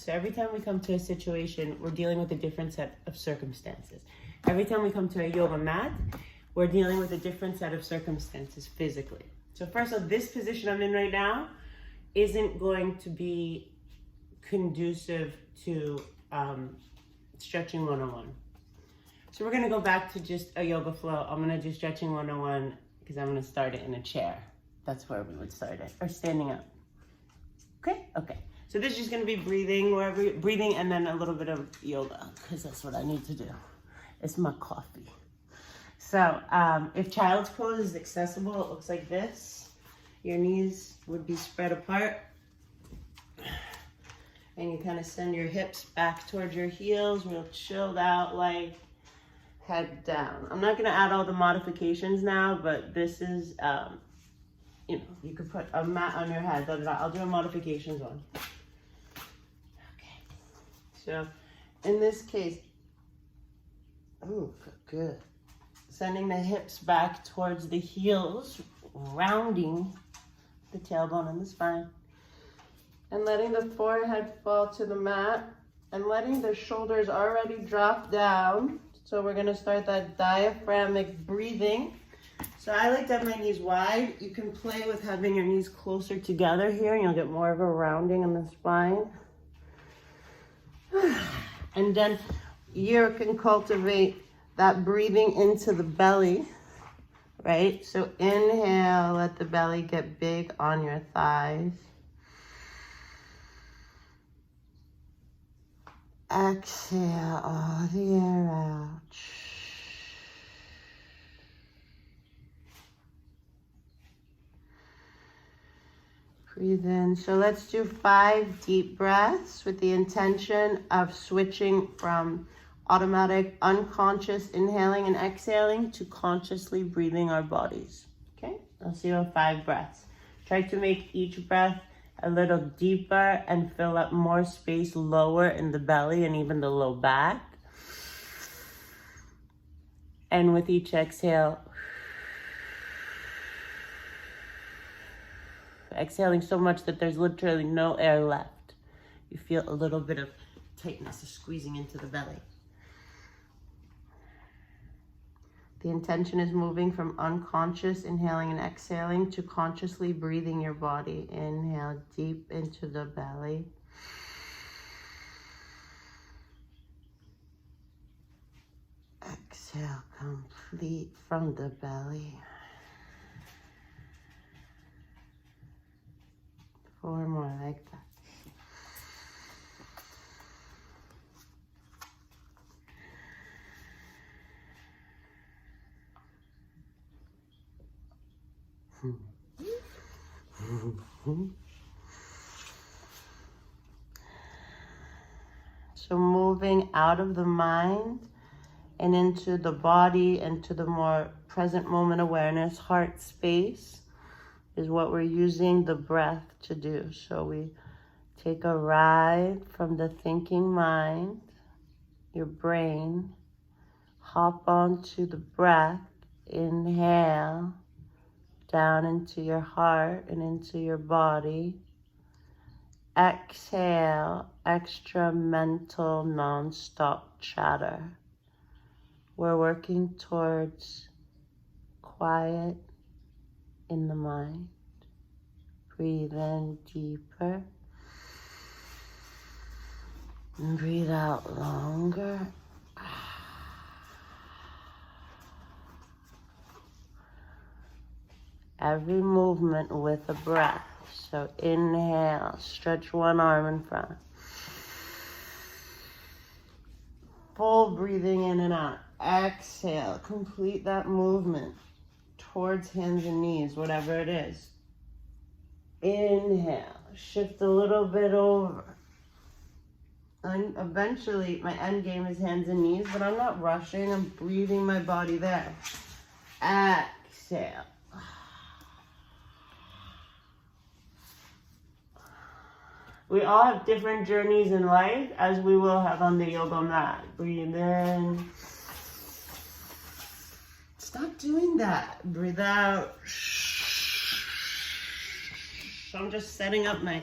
So every time we come to a situation, we're dealing with a different set of circumstances. Every time we come to a yoga mat, we're dealing with a different set of circumstances physically. So first of all, this position I'm in right now isn't going to be conducive to stretching 101. So we're gonna go back to just a yoga flow. I'm gonna do stretching 101 because I'm gonna start it in a chair. That's where we would start it, or standing up. Okay, okay. So this is just gonna be breathing, breathing and then a little bit of yoga, because that's what I need to do. It's my coffee. So if child's pose is accessible, it looks like this. Your knees would be spread apart. And you kind of send your hips back towards your heels, real chilled out, like head down. I'm not gonna add all the modifications now, but this is, you know, you could put a mat on your head. I'll do a modifications one. Okay, so in this case, oh, good. Sending the hips back towards the heels, rounding the tailbone and the spine. And letting the forehead fall to the mat and letting the shoulders already drop down. So we're gonna start that diaphragmic breathing. So I like to have my knees wide. You can play with having your knees closer together here and you'll get more of a rounding in the spine. And then you can cultivate that breathing into the belly, right? So inhale, let the belly get big on your thighs. Exhale all the air out. Breathe in. So let's do 5 deep breaths with the intention of switching from automatic, unconscious inhaling and exhaling to consciously breathing our bodies. Okay, let's do 5 breaths. Try to make each breath a little deeper and fill up more space lower in the belly and even the low back. And with each exhale, exhaling so much that there's literally no air left. You feel a little bit of tightness, squeezing into the belly. The intention is moving from unconscious inhaling and exhaling to consciously breathing your body. Inhale deep into the belly. Exhale complete from the belly. 4 more like that. So moving out of the mind and into the body, into the more present moment awareness, heart space is what we're using the breath to do. So we take a ride from the thinking mind, your brain, hop onto the breath, inhale, down into your heart and into your body. Exhale, extra mental, non-stop chatter. We're working towards quiet in the mind. Breathe in deeper. And breathe out longer. Every movement with a breath. So inhale, stretch one arm in front. Full breathing in and out. Exhale, complete that movement towards hands and knees, whatever it is. Inhale, shift a little bit over. And eventually, my end game is hands and knees, but I'm not rushing. I'm breathing my body there. Exhale. We all have different journeys in life, as we will have on the yoga mat. Breathe in. Stop doing that. Breathe out. I'm just setting up my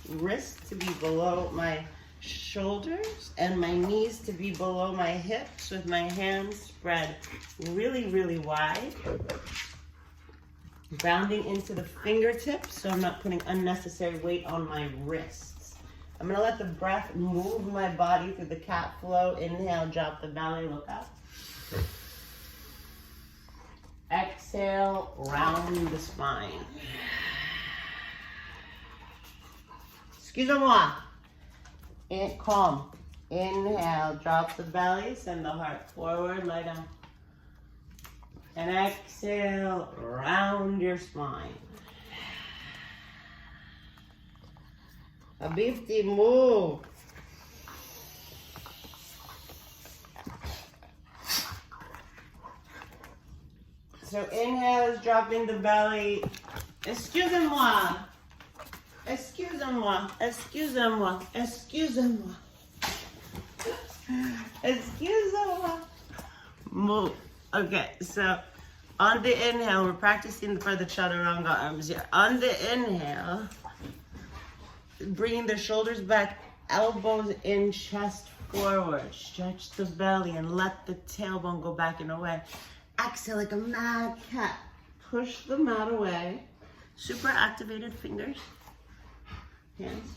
wrist to be below my shoulders and my knees to be below my hips with my hands spread really, really wide. Grounding into the fingertips so I'm not putting unnecessary weight on my wrists. I'm gonna let the breath move my body through the cat flow. Inhale, drop the belly, look up. Exhale, round the spine. Excusez-moi. Calm. Inhale, drop the belly, send the heart forward, lie down. And exhale, round your spine. Habibti, move. So inhale is dropping the belly. Excusez-moi. Excusez-moi. Excusez-moi. Excusez-moi. Excusez-moi. Move. Okay, so on the inhale, we're practicing for the chaturanga arms here. On the inhale, bringing the shoulders back, elbows in, chest forward. Stretch the belly and let the tailbone go back and away. Exhale like a mad cat. Push the mat away. Super activated fingers. Hands.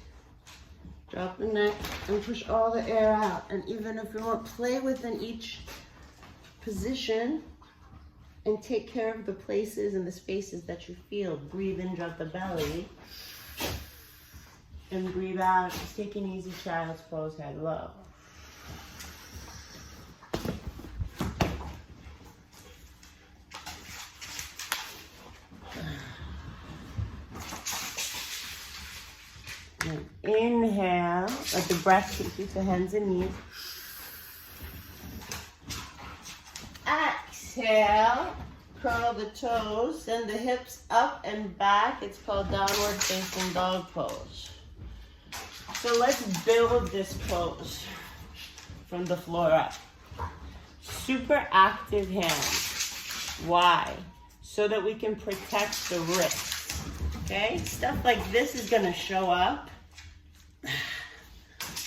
Drop the neck and push all the air out. And even if you want, play within each position and take care of the places and the spaces that you feel. Breathe in, drop the belly. And breathe out. Just take an easy child's pose, head low. And inhale, let the breath take you to hands and knees. Exhale, curl the toes, send the hips up and back. It's called downward facing dog pose. So let's build this pose from the floor up. Super active hands. Why? So that we can protect the wrists. Okay? Stuff like this is gonna show up. Can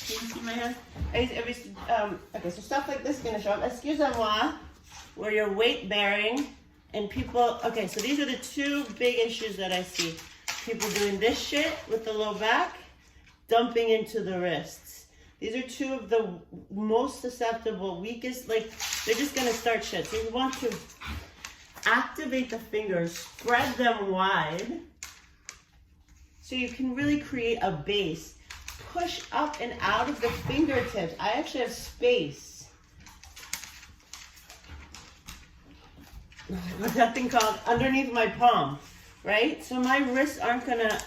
you see my hand? Okay, so stuff like this is gonna show up. Excusez-moi, where you're weight bearing and people, okay, so these are the two big issues that I see. People doing this shit with the low back, dumping into the wrists. These are two of the most susceptible, weakest, like, they're just gonna start shit. So you want to activate the fingers, spread them wide, so you can really create a base. Push up and out of the fingertips. I actually have space. What's that thing called? Underneath my palm, right? So my wrists aren't gonna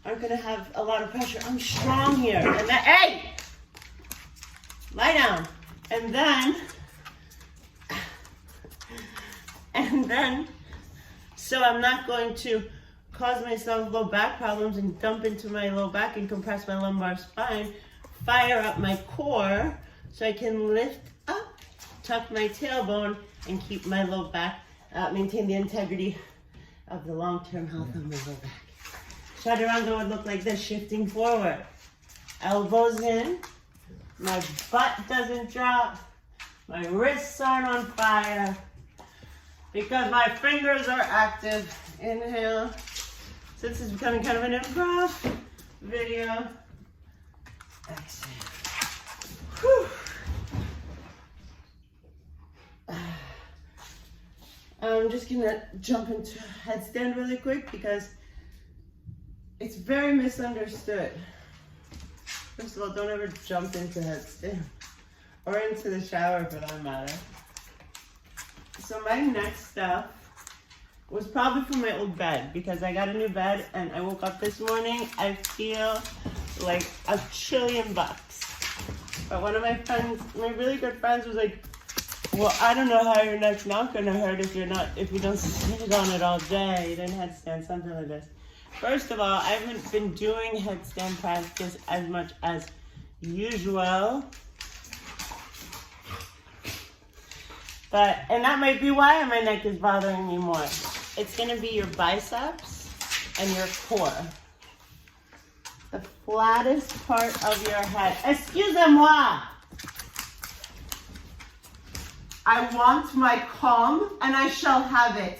have a lot of pressure. I'm strong here. And then, hey! Lie down. And then, so I'm not going to cause myself low back problems and dump into my low back and compress my lumbar spine. Fire up my core so I can lift up, tuck my tailbone, and keep my low back, maintain the integrity of the long-term health of my low back. Chaturanga would look like this, shifting forward. Elbows in, my butt doesn't drop, my wrists aren't on fire, because my fingers are active. Inhale. So this is becoming kind of an improv video. Exhale. Whew. I'm just gonna jump into headstand really quick because it's very misunderstood. First of all, don't ever jump into headstand or into the shower for that matter. So my next stuff was probably from my old bed because I got a new bed and I woke up this morning, I feel like $1 trillion. But one of my friends, my really good friends, was like, well, I don't know how your neck's not gonna hurt if you don't sit on it all day. You didn't headstand, something like this. First of all, I haven't been doing headstand practice as much as usual. And that might be why my neck is bothering me more. It's gonna be your biceps and your core. the flattest part of your head. Excusez-moi. I want my calm and I shall have it.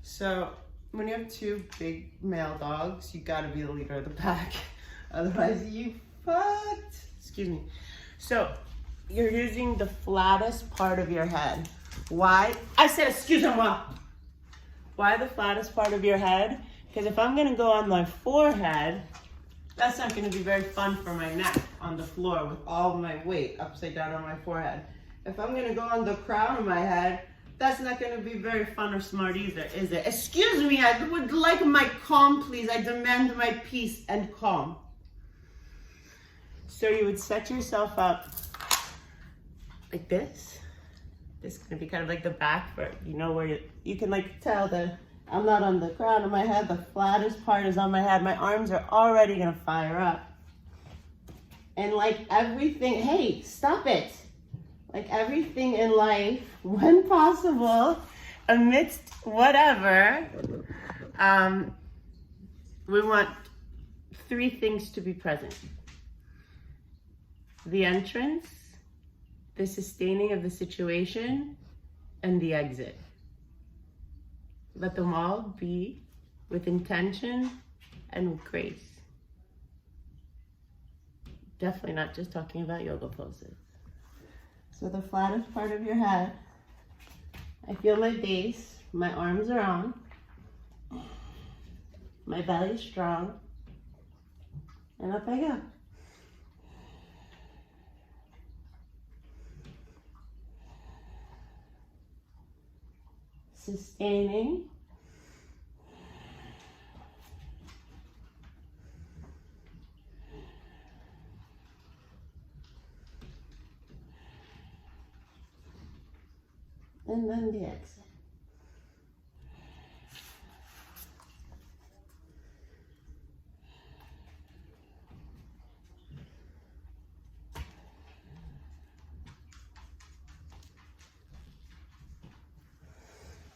So when you have two big male dogs, you gotta be the leader of the pack. Otherwise you fucked. Excuse me. So you're using the flattest part of your head. Why? I said excusez-moi. Why the flattest part of your head? Because if I'm gonna go on my forehead, that's not gonna be very fun for my neck on the floor with all my weight upside down on my forehead. If I'm gonna go on the crown of my head, that's not gonna be very fun or smart either, is it? Excuse me, I would like my calm, please. I demand my peace and calm. So you would set yourself up like this. This is gonna be kind of like the back part, you know, where you can like tell that I'm not on the crown of my head, the flattest part is on my head. My arms are already gonna fire up. And like everything, hey, stop it. Like everything in life, when possible, amidst whatever, we want three things to be present. The entrance, the sustaining of the situation, and the exit. Let them all be with intention and with grace. Definitely not just talking about yoga poses. So the flattest part of your head, I feel my base, my arms are on, my belly is strong, and up I go. Sustaining. And then the exit.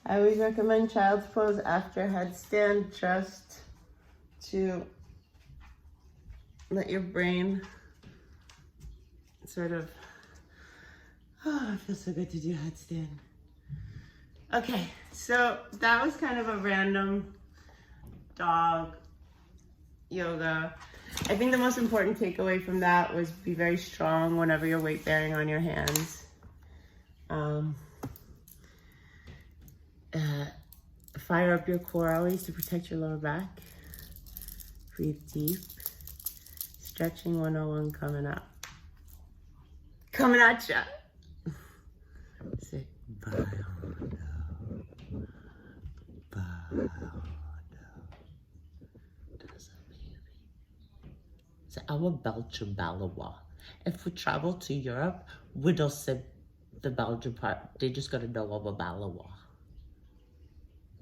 I always recommend child's pose after headstand just to let your brain sort of, oh, it feels so good to do headstand. Okay, so that was kind of a random dog yoga. I think the most important takeaway from that was be very strong whenever you're weight bearing on your hands. Fire up your core always to protect your lower back. Breathe deep. Stretching 101 coming up. Coming at ya. Say bye. So our Belgian Balawa. If we travel to Europe, we don't say the Belgian part. They just gotta know our Balawa.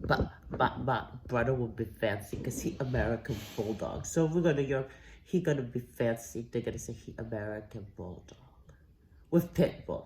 But brother will be fancy because he American Bulldog. So if we go to Europe, he gonna be fancy. They're gonna say he American Bulldog with Pitbull.